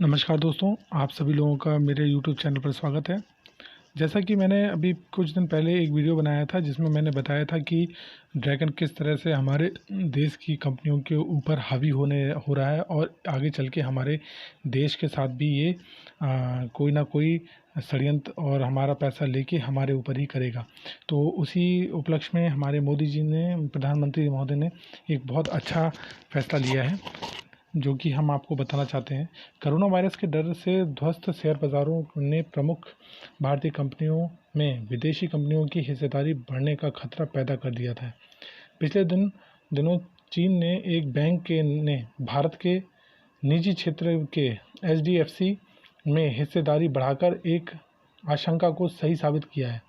नमस्कार दोस्तों, आप सभी लोगों का मेरे YouTube चैनल पर स्वागत है। जैसा कि मैंने अभी कुछ दिन पहले एक वीडियो बनाया था जिसमें मैंने बताया था कि ड्रैगन किस तरह से हमारे देश की कंपनियों के ऊपर हावी हो रहा है और आगे चल के हमारे देश के साथ भी ये कोई ना कोई षड्यंत्र और हमारा पैसा लेके हमारे ऊपर ही करेगा। तो उसी उपलक्ष्य में हमारे मोदी जी ने, प्रधानमंत्री महोदय ने एक बहुत अच्छा फैसला लिया है जो कि हम आपको बताना चाहते हैं। कोरोना वायरस के डर से ध्वस्त शेयर बाज़ारों ने प्रमुख भारतीय कंपनियों में विदेशी कंपनियों की हिस्सेदारी बढ़ने का खतरा पैदा कर दिया था। पिछले दिनों चीन ने एक बैंक ने भारत के निजी क्षेत्र के HDFC में हिस्सेदारी बढ़ाकर एक आशंका को सही साबित किया है।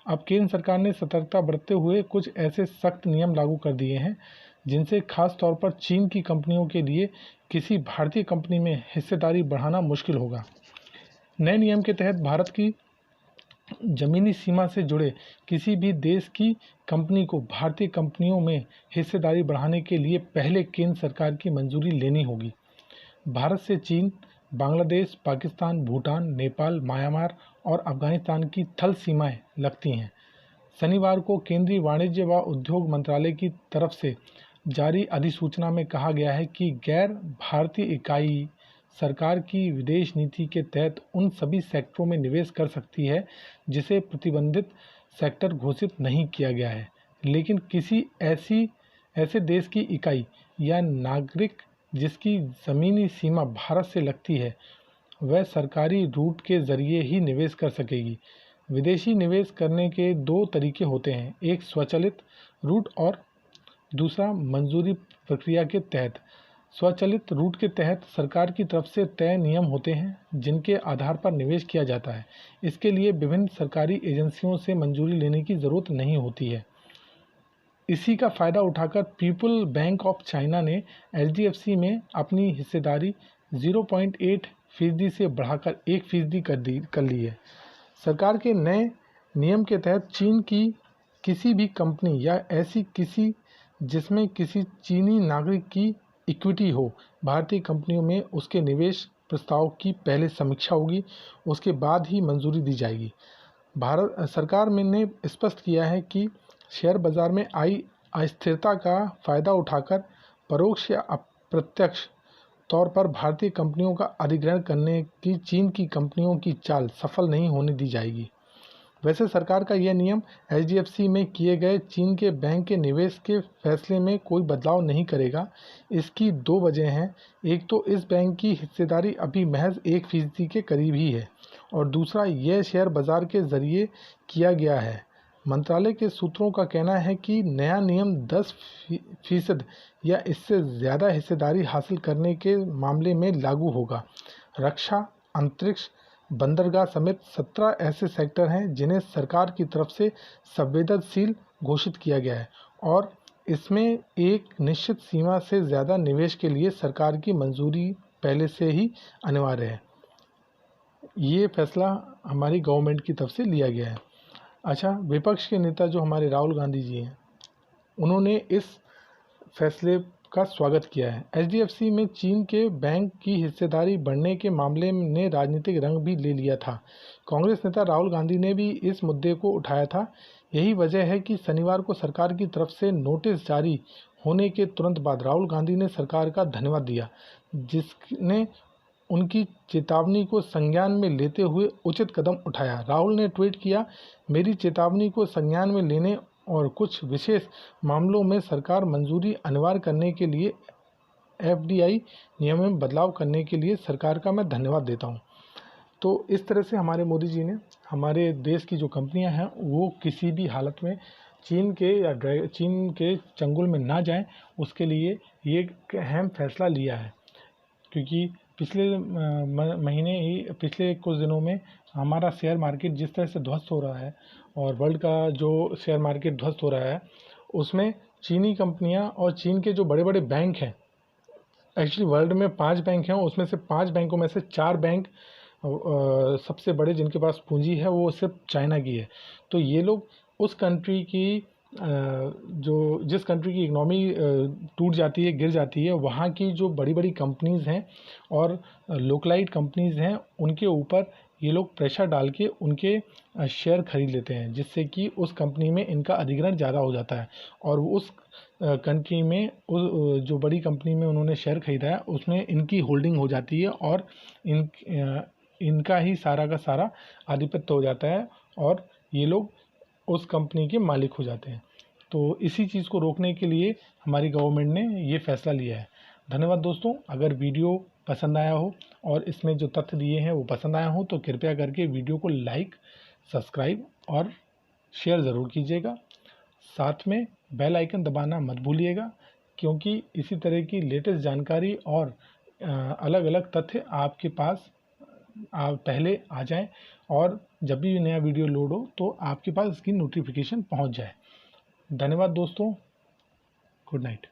अब केंद्र सरकार ने सतर्कता बरतते हुए कुछ ऐसे सख्त नियम लागू कर दिए हैं जिनसे खास तौर पर चीन की कंपनियों के लिए किसी भारतीय कंपनी में हिस्सेदारी बढ़ाना मुश्किल होगा। नए नियम के तहत भारत की ज़मीनी सीमा से जुड़े किसी भी देश की कंपनी को भारतीय कंपनियों में हिस्सेदारी बढ़ाने के लिए पहले केंद्र सरकार की मंजूरी लेनी होगी। भारत से चीन, बांग्लादेश, पाकिस्तान, भूटान, नेपाल, म्यांमार और अफगानिस्तान की थल सीमाएं लगती हैं। शनिवार को केंद्रीय वाणिज्य व उद्योग मंत्रालय की तरफ से जारी अधिसूचना में कहा गया है कि गैर भारतीय इकाई सरकार की विदेश नीति के तहत उन सभी सेक्टरों में निवेश कर सकती है जिसे प्रतिबंधित सेक्टर घोषित नहीं किया गया है, लेकिन किसी ऐसे देश की इकाई या नागरिक जिसकी ज़मीनी सीमा भारत से लगती है वह सरकारी रूट के ज़रिए ही निवेश कर सकेगी। विदेशी निवेश करने के दो तरीके होते हैं, एक स्वचालित रूट और दूसरा मंजूरी प्रक्रिया के तहत। स्वचालित रूट के तहत सरकार की तरफ से तय नियम होते हैं जिनके आधार पर निवेश किया जाता है। इसके लिए विभिन्न सरकारी एजेंसियों से मंजूरी लेने की ज़रूरत नहीं होती है। इसी का फ़ायदा उठाकर पीपल बैंक ऑफ चाइना ने HDFC में अपनी हिस्सेदारी 0.8% से बढ़ाकर 1% कर ली है। सरकार के नए नियम के तहत चीन की किसी भी कंपनी या ऐसी किसी जिसमें किसी चीनी नागरिक की इक्विटी हो, भारतीय कंपनियों में उसके निवेश प्रस्ताव की पहले समीक्षा होगी, उसके बाद ही मंजूरी दी जाएगी। भारत सरकार ने स्पष्ट किया है कि शेयर बाजार में आई अस्थिरता का फ़ायदा उठाकर परोक्ष या अप्रत्यक्ष तौर पर भारतीय कंपनियों का अधिग्रहण करने की चीन की कंपनियों की चाल सफल नहीं होने दी जाएगी। वैसे सरकार का यह नियम HDFC में किए गए चीन के बैंक के निवेश के फैसले में कोई बदलाव नहीं करेगा। इसकी दो वजह हैं, एक तो इस बैंक की हिस्सेदारी अभी महज 1% के करीब ही है और दूसरा यह शेयर बाजार के जरिए किया गया है। मंत्रालय के सूत्रों का कहना है कि नया नियम 10% या इससे ज़्यादा हिस्सेदारी हासिल करने के मामले में लागू होगा। रक्षा, अंतरिक्ष, बंदरगाह समेत 17 ऐसे सेक्टर हैं जिन्हें सरकार की तरफ से संवेदनशील घोषित किया गया है और इसमें एक निश्चित सीमा से ज़्यादा निवेश के लिए सरकार की मंजूरी पहले से ही अनिवार्य है। ये फैसला हमारी गवर्नमेंट की तरफ से लिया गया है। अच्छा, विपक्ष के नेता जो हमारे राहुल गांधी जी हैं, उन्होंने इस फैसले का स्वागत किया है। HDFC में चीन के बैंक की हिस्सेदारी बढ़ने के मामले ने राजनीतिक रंग भी ले लिया था। कांग्रेस नेता राहुल गांधी ने भी इस मुद्दे को उठाया था। यही वजह है कि शनिवार को सरकार की तरफ से नोटिस जारी होने के तुरंत बाद राहुल गांधी ने सरकार का धन्यवाद दिया, जिसने उनकी चेतावनी को संज्ञान में लेते हुए उचित कदम उठाया। राहुल ने ट्वीट किया, मेरी चेतावनी को संज्ञान में लेने और कुछ विशेष मामलों में सरकार मंजूरी अनिवार्य करने के लिए FDI नियम में बदलाव करने के लिए सरकार का मैं धन्यवाद देता हूं। तो इस तरह से हमारे मोदी जी ने हमारे देश की जो कंपनियां हैं वो किसी भी हालत में चीन के चंगुल में ना जाएं, उसके लिए ये एक अहम फैसला लिया है। क्योंकि पिछले कुछ दिनों में हमारा शेयर मार्केट जिस तरह से ध्वस्त हो रहा है और वर्ल्ड का जो शेयर मार्केट ध्वस्त हो रहा है, उसमें चीनी कंपनियां और चीन के जो बड़े बड़े बैंक हैं, एक्चुअली वर्ल्ड में 5 बैंक हैं, उसमें से 5 बैंकों में से 4 बैंक सबसे बड़े जिनके पास पूंजी है वो सिर्फ चाइना की है। तो ये लोग उस कंट्री की जो जिस कंट्री की इकनॉमी टूट जाती है, गिर जाती है, वहाँ की जो बड़ी बड़ी कंपनीज़ हैं और लोकलाइट कंपनीज़ हैं, उनके ऊपर ये लोग प्रेशर डाल के उनके शेयर खरीद लेते हैं, जिससे कि उस कंपनी में इनका अधिग्रहण ज़्यादा हो जाता है और उस कंट्री में उस जो बड़ी कंपनी में उन्होंने शेयर खरीदा है उसमें इनकी होल्डिंग हो जाती है और इनका ही सारा का सारा आधिपत्य हो जाता है और ये लोग उस कंपनी के मालिक हो जाते हैं। तो इसी चीज़ को रोकने के लिए हमारी गवर्नमेंट ने ये फैसला लिया है। धन्यवाद दोस्तों। अगर वीडियो पसंद आया हो और इसमें जो तथ्य दिए हैं वो पसंद आया हो तो कृपया करके वीडियो को लाइक, सब्सक्राइब और शेयर ज़रूर कीजिएगा। साथ में बेल आइकन दबाना मत भूलिएगा, क्योंकि इसी तरह की लेटेस्ट जानकारी और अलग अलग तथ्य आपके पास पहले आ जाएं और जब भी नया वीडियो लोड हो तो आपके पास इसकी नोटिफिकेशन पहुंच जाए। धन्यवाद दोस्तों। Good night.